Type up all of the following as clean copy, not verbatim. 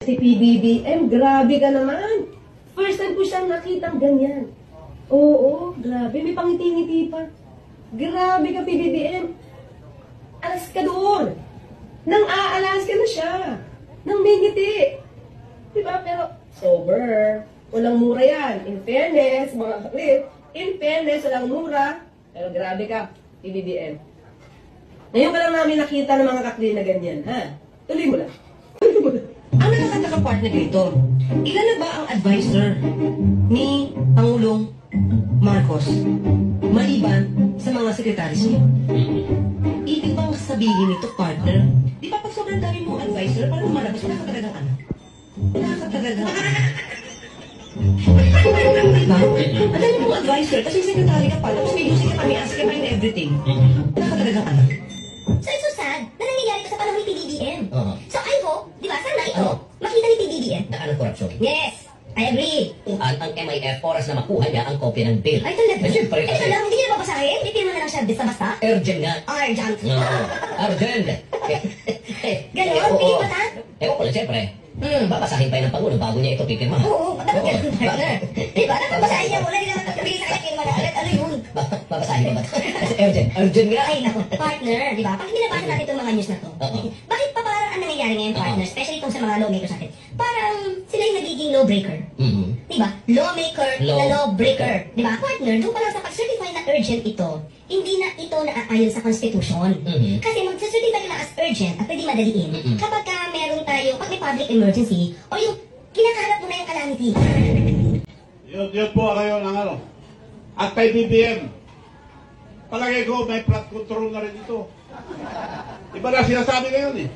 Si PBBM, grabe ka naman. First time ko siyang nakitang ganyan. Oo, grabe. May pangiti-ngiti pa. Grabe ka, PBBM. Alas ka doon. Nang aalas ka na siya. Nang may ngiti. Diba? Pero, sober. Walang mura yan. In fairness, mga kapit. In fairness, walang mura. Pero grabe ka, PBBM. Ngayon ka lang namin nakita ng mga kakli na ganyan, ha? Tuloy mo lang. Ang nakakataka-partner dito, ilan na ba ang advisor ni Pangulong Marcos maliban sa mga sekretaris niya? Ibig bang sabihin nito, partner? Di ba pag sobrang dami mong advisor, parang malabas, wala ka talagang ano? Wala ka talagang ano? Diba? Ang dami mong advisor, kasi sekretary ka pa, tapos may music ka pa, may ask ka pa in everything. Wala ka talagang ano? So it's so sad na nangyayari ito sa panahon ni PBBM. Oo. So I hope, di ba, sana ito, makita ni PBBM. Na anong korupsyon? Yes, I agree. Ang MIF, oras na makuha niya ang kopya ng bill. Ay, talaga. Eh, siyempre Ito kasi, lang, hindi niya babasahin. Hindi pirma na lang siya basta-basta. urgent nga. Urgent. Oo. Urgent. Ganon, Oo. piling ba ta? Ewan ko lang, siyempre. Babasahin pa yun ng Pangulo bago niya ito pipirma. Oo, dapat ganun, partner. Di ba, dapat basahin niya muna, di naman nagpapigil sa kanya, pirma na agad. Ano yun? Babasahin niya ba? Kasi urgent. Urgent nga. Ay, naku, partner, di ba? Pag binabasa natin itong mga news na to, Oo. bakit pa parang ang nangyayari ngayon, partner, especially itong sa mga lawmakers natin, parang sila yung nagiging lawbreaker. Mhm. Di ba? Lawmaker na lawbreaker. Di ba? Partner, doon pa lang sa pag-certify na urgent ito, hindi na ito naaayon sa Constitution. Mhm. Kasi mag-certify ka na as urgent at pwede madaliin Mhm. kapag ka meron tayo, pag may public emergency, o yung kinakaharap mo na yung calamity. Yun po kayo ng ano. At kay BBM, palagay ko may flood control na rin ito. Iba na sinasabi ngayon eh.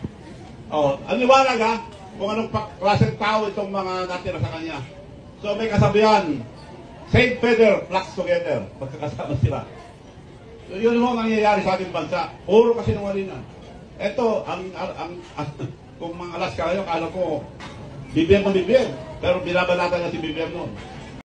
Ang liwanag ha, kung anong klaseng tao itong mga natira sa kanya. So may kasabihan, Saint Peter flocks together, pagkakasama sila. So yun ho ang nangyayari sa ating bansa. Puro kasinungalingan. Ito, kung mga alas kayo, kala ko, BBM na BBM. Pero binabalatan niya si BBM noon.